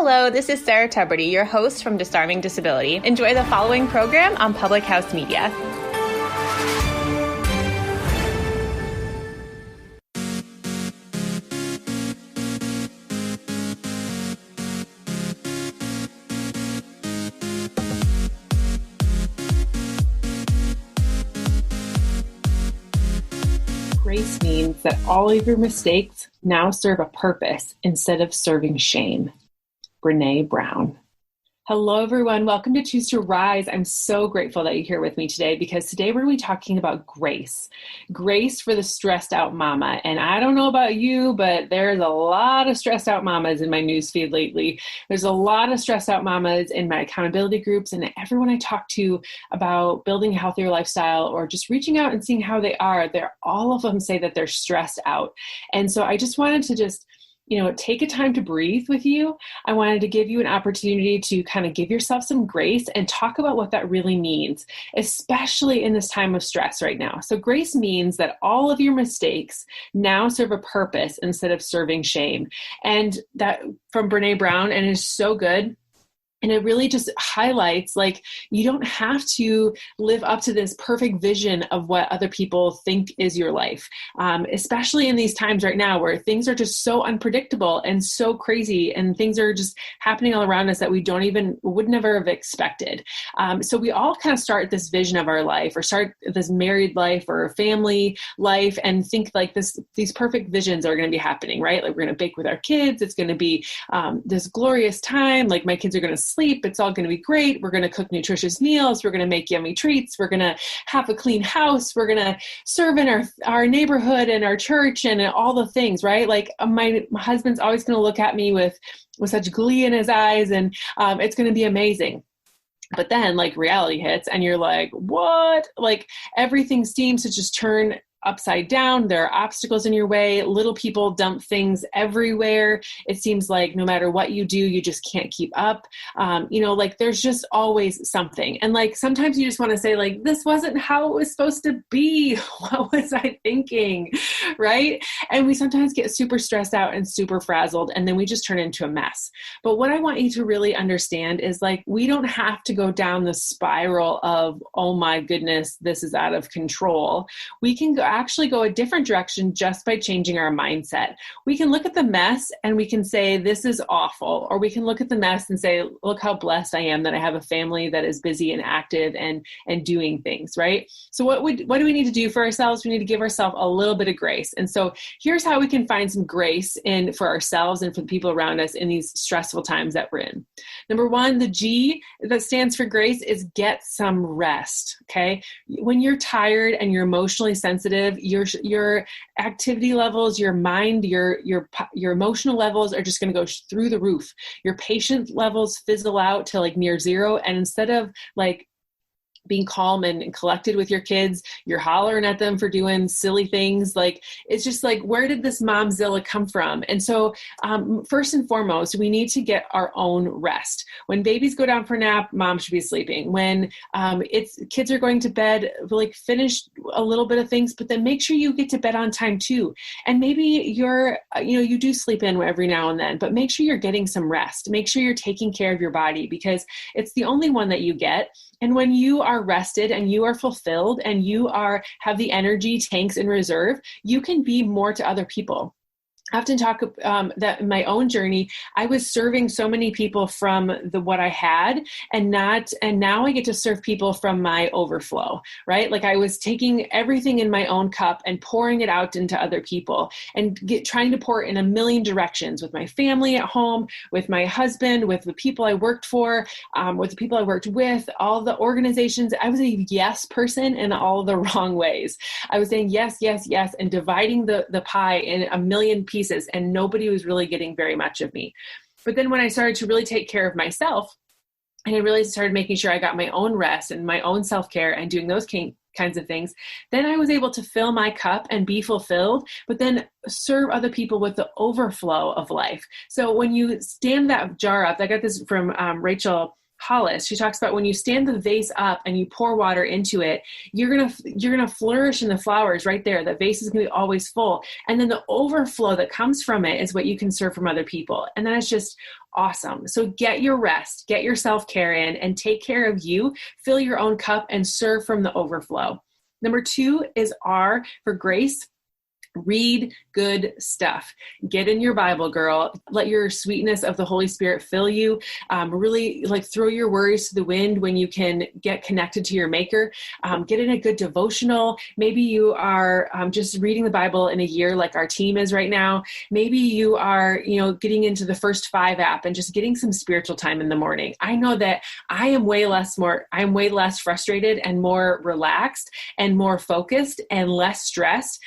Hello, this is Sarah Tuberty, your host from Disarming Disability. Enjoy the following program on Public House Media. Grace means that all of your mistakes now serve a purpose instead of serving shame. Brene Brown. Hello, everyone. Welcome to Choose to Rise. I'm so grateful that you're here with me today because today we're going to be talking about grace. Grace for the stressed out mama. And I don't know about you, but there's a lot of stressed out mamas in my newsfeed lately. There's a lot of stressed out mamas in my accountability groups and everyone I talk to about building a healthier lifestyle or just reaching out and seeing how they are. All of them say that they're stressed out. And so I just wanted to take a time to breathe with you. I wanted to give you an opportunity to kind of give yourself some grace and talk about what that really means, especially in this time of stress right now. So grace means that all of your mistakes now serve a purpose instead of serving shame. And that from Brene Brown, and it's so good. And it really just highlights, you don't have to live up to this perfect vision of what other people think is your life, especially in these times right now where things are just so unpredictable and so crazy and things are just happening all around us that would never have expected. So we all kind of start this vision of our life or start this married life or family life and think these perfect visions are going to be happening, right? Like we're going to bake with our kids. It's going to be this glorious time. Like my kids are going to sleep. It's all going to be great. We're going to cook nutritious meals. We're going to make yummy treats. We're going to have a clean house. We're going to serve in our neighborhood and our church and all the things, right? Like my husband's always going to look at me with such glee in his eyes and it's going to be amazing. But then reality hits and you're like, what? Everything seems to just turn upside down. There are obstacles in your way. Little people dump things everywhere. It seems like no matter what you do, you just can't keep up. There's just always something. And sometimes you just want to say this wasn't how it was supposed to be. What was I thinking? Right? And we sometimes get super stressed out and super frazzled, and then we just turn into a mess. But what I want you to really understand is we don't have to go down the spiral of, oh my goodness, this is out of control. We can actually go a different direction just by changing our mindset. We can look at the mess and we can say, this is awful. Or we can look at the mess and say, look how blessed I am that I have a family that is busy and active and doing things, right? So what do we need to do for ourselves? We need to give ourselves a little bit of grace. And so here's how we can find some grace for ourselves and for the people around us in these stressful times that we're in. Number one, the G that stands for grace is get some rest, okay? When you're tired and you're emotionally sensitive, your activity levels, your mind, your emotional levels are just going to go through the roof. Your patient levels fizzle out to near zero. And instead of being calm and collected with your kids, you're hollering at them for doing silly things. It's just where did this momzilla come from? And so first and foremost, we need to get our own rest. When babies go down for a nap, mom should be sleeping. When kids are going to bed, finish a little bit of things, but then make sure you get to bed on time too. And maybe you do sleep in every now and then, but make sure you're getting some rest. Make sure you're taking care of your body because it's the only one that you get. And when you are rested and you are fulfilled and you have the energy tanks in reserve, you can be more to other people. I often talk that in my own journey, I was serving so many people from what I had and now I get to serve people from my overflow, right? I was taking everything in my own cup and pouring it out into other people and trying to pour it in a million directions with my family at home, with my husband, with the people I worked for, with the people I worked with, all the organizations. I was a yes person in all the wrong ways. I was saying yes, yes, yes, and dividing the pie in a million pieces. And nobody was really getting very much of me. But then when I started to really take care of myself, and I really started making sure I got my own rest and my own self-care and doing those kinds of things, then I was able to fill my cup and be fulfilled, but then serve other people with the overflow of life. So when you stand that jar up, I got this from Rachel Hollis, she talks about when you stand the vase up and you pour water into it, you're gonna flourish in the flowers right there. The vase is gonna be always full. And then the overflow that comes from it is what you can serve from other people. And then it's just awesome. So get your rest, get your self-care in, and take care of you. Fill your own cup and serve from the overflow. Number 2 is R for grace. Read good stuff. Get in your Bible, girl. Let your sweetness of the Holy Spirit fill you. Really throw your worries to the wind when you can get connected to your maker. Get in a good devotional. Maybe you are just reading the Bible in a year like our team is right now. Maybe you are, getting into the First 5 app and just getting some spiritual time in the morning. I know that I am way less frustrated and more relaxed and more focused and less stressed.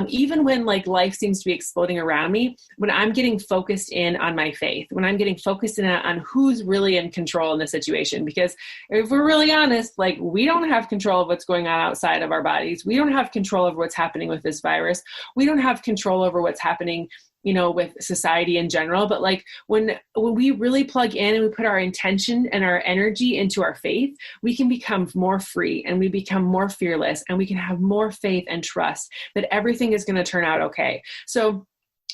Even when life seems to be exploding around me, when I'm getting focused in on my faith, when I'm getting focused in on who's really in control in the situation. Because if we're really honest, we don't have control of what's going on outside of our bodies. We don't have control over what's happening with this virus. We don't have control over what's happening with society in general. But when we really plug in and we put our intention and our energy into our faith, we can become more free and we become more fearless and we can have more faith and trust that everything is going to turn out okay. So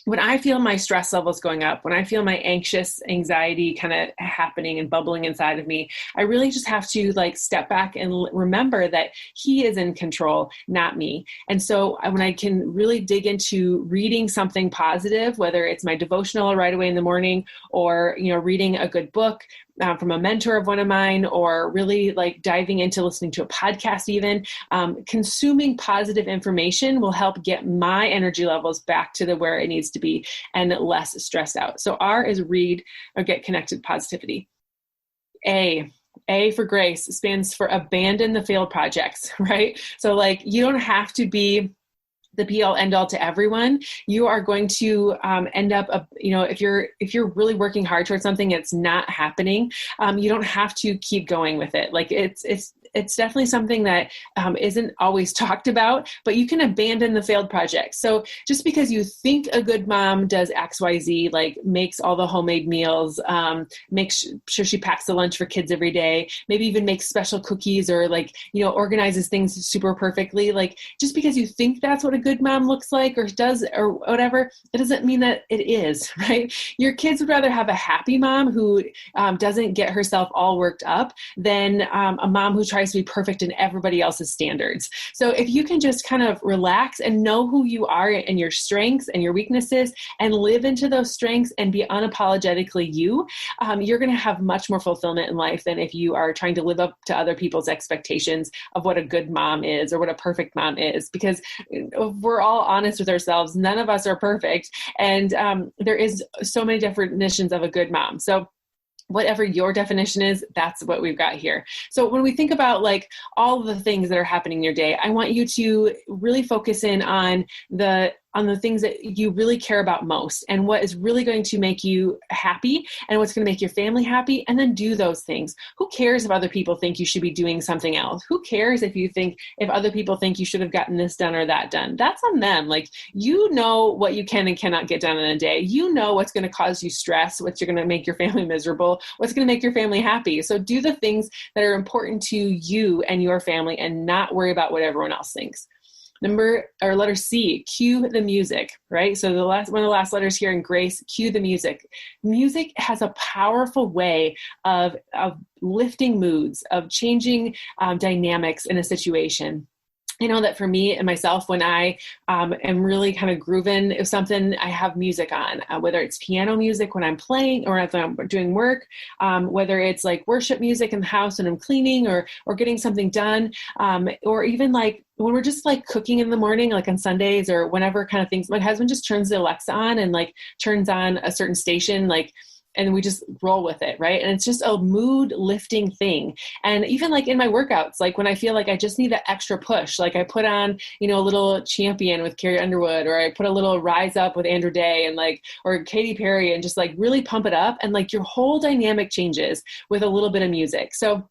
when I feel my stress levels going up, when I feel my anxiety kind of happening and bubbling inside of me, I really just have to step back and remember that He is in control, not me. And so when I can really dig into reading something positive, whether it's my devotional right away in the morning or, reading a good book, from a mentor of one of mine, or really diving into listening to a podcast even, consuming positive information will help get my energy levels back to where it needs to be and less stressed out. So R is read or get connected positivity. A for grace stands for abandon the failed projects, right? So you don't have to be the be all end all to everyone. You are going to end up, if you're really working hard towards something, it's not happening. You don't have to keep going with it. It's definitely something that isn't always talked about, but you can abandon the failed project. So just because you think a good mom does X, Y, Z, makes all the homemade meals, makes sure she packs the lunch for kids every day, maybe even makes special cookies or organizes things super perfectly. Just because you think that's what a good mom looks like or does or whatever, it doesn't mean that it is, right? Your kids would rather have a happy mom who doesn't get herself all worked up than a mom who tries to be perfect in everybody else's standards. So if you can just kind of relax and know who you are and your strengths and your weaknesses and live into those strengths and be unapologetically you, you're going to have much more fulfillment in life than if you are trying to live up to other people's expectations of what a good mom is or what a perfect mom is. Because if we're all honest with ourselves, none of us are perfect. And there is so many definitions of a good mom. So whatever your definition is, that's what we've got here. So when we think about all the things that are happening in your day, I want you to really focus in on the things that you really care about most and what is really going to make you happy and what's going to make your family happy, and then do those things. Who cares if other people think you should be doing something else? Who cares if other people think you should have gotten this done or that done? That's on them. You know what you can and cannot get done in a day. You know what's going to cause you stress, what's going to make your family miserable, what's going to make your family happy. So do the things that are important to you and your family and not worry about what everyone else thinks. Letter C, cue the music, right? So one of the last letters here in grace, cue the music. Music has a powerful way of lifting moods, of changing dynamics in a situation. I know that for me and myself, when I am really kind of grooving with something, I have music on, whether it's piano music when I'm playing or if I'm doing work, whether it's worship music in the house when I'm cleaning or getting something done, or even when we're just cooking in the morning, on Sundays or whenever kind of things, my husband just turns the Alexa on and turns on a certain station, and we just roll with it, right? And it's just a mood lifting thing. And even in my workouts, when I feel I just need that extra push, I put on, a little Champion with Carrie Underwood, or I put a little Rise Up with Andrew Day and or Katy Perry, and just really pump it up. And your whole dynamic changes with a little bit of music. So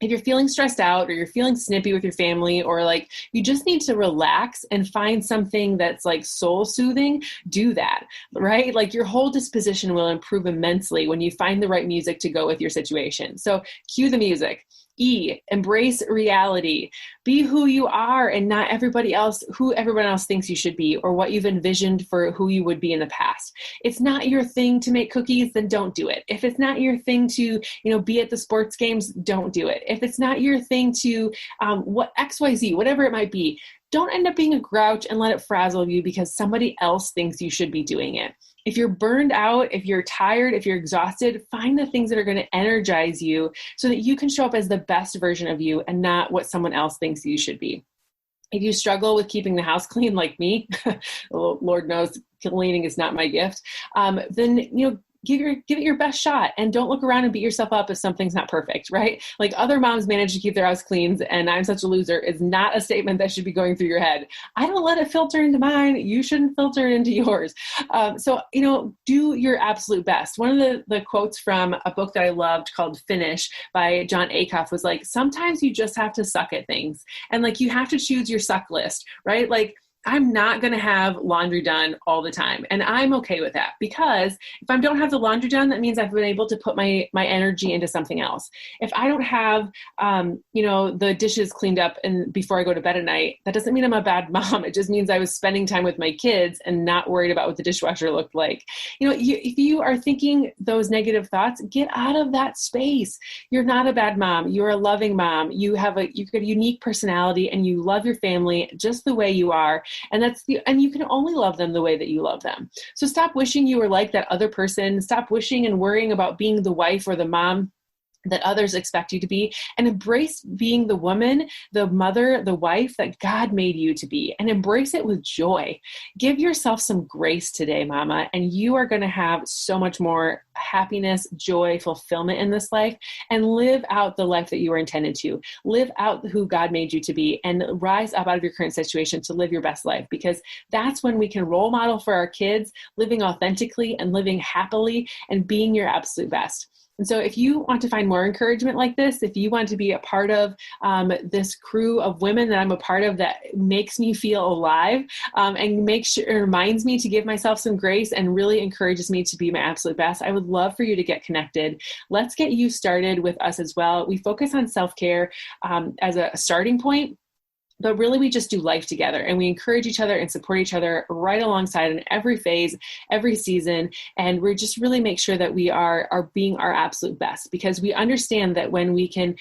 if you're feeling stressed out or you're feeling snippy with your family, or like you just need to relax and find something that's like soul soothing, do that, right? Like your whole disposition will improve immensely when you find the right music to go with your situation. So cue the music. E, embrace reality. Be who you are and not who everyone else thinks you should be, or what you've envisioned for who you would be in the past. It's not your thing to make cookies, then don't do it. If it's not your thing to, be at the sports games, don't do it. If it's not your thing to XYZ, whatever it might be, don't end up being a grouch and let it frazzle you because somebody else thinks you should be doing it. If you're burned out, if you're tired, if you're exhausted, find the things that are going to energize you so that you can show up as the best version of you and not what someone else thinks you should be. If you struggle with keeping the house clean like me, Lord knows cleaning is not my gift, then, give it your best shot and don't look around and beat yourself up if something's not perfect, right? Like other moms manage to keep their house clean and I'm such a loser is not a statement that should be going through your head. I don't let it filter into mine. You shouldn't filter it into yours. So, do your absolute best. One of the quotes from a book that I loved called Finish by John Acuff was like, sometimes you just have to suck at things. And like, you have to choose your suck list, right? Like, I'm not going to have laundry done all the time. And I'm okay with that because if I don't have the laundry done, that means I've been able to put my energy into something else. If I don't have, the dishes cleaned up and before I go to bed at night, that doesn't mean I'm a bad mom. It just means I was spending time with my kids and not worried about what the dishwasher looked like. If you are thinking those negative thoughts, get out of that space. You're not a bad mom. You're a loving mom. You've got a unique personality and you love your family just the way you are. And you can only love them the way that you love them. So stop wishing you were like that other person. Stop wishing and worrying about being the wife or the mom that others expect you to be, and embrace being the woman, the mother, the wife that God made you to be, and embrace it with joy. Give yourself some grace today, mama, and you are going to have so much more happiness, joy, fulfillment in this life, and live out the life that you were intended to. Live out who God made you to be and rise up out of your current situation to live your best life, because that's when we can role model for our kids, living authentically and living happily and being your absolute best. And so if you want to find more encouragement like this, if you want to be a part of this crew of women that I'm a part of that makes me feel alive and reminds me to give myself some grace and really encourages me to be my absolute best, I would love for you to get connected. Let's get you started with us as well. We focus on self-care as a starting point. But really, we just do life together and we encourage each other and support each other right alongside in every phase, every season. And we just really make sure that we are being our absolute best, because we understand that when we can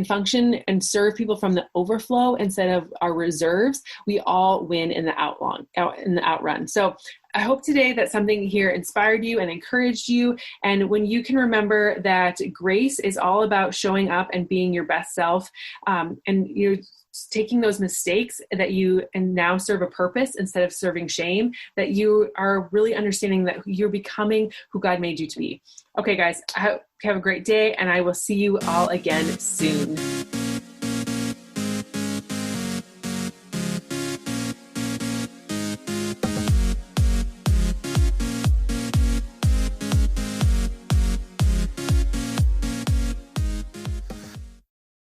function and serve people from the overflow instead of our reserves, we all win in the outrun. So I hope today that something here inspired you and encouraged you. And when you can remember that grace is all about showing up and being your best self, taking those mistakes that you and now serve a purpose instead of serving shame, that you are really understanding that you're becoming who God made you to be. Okay, guys, I hope you have a great day, and I will see you all again soon.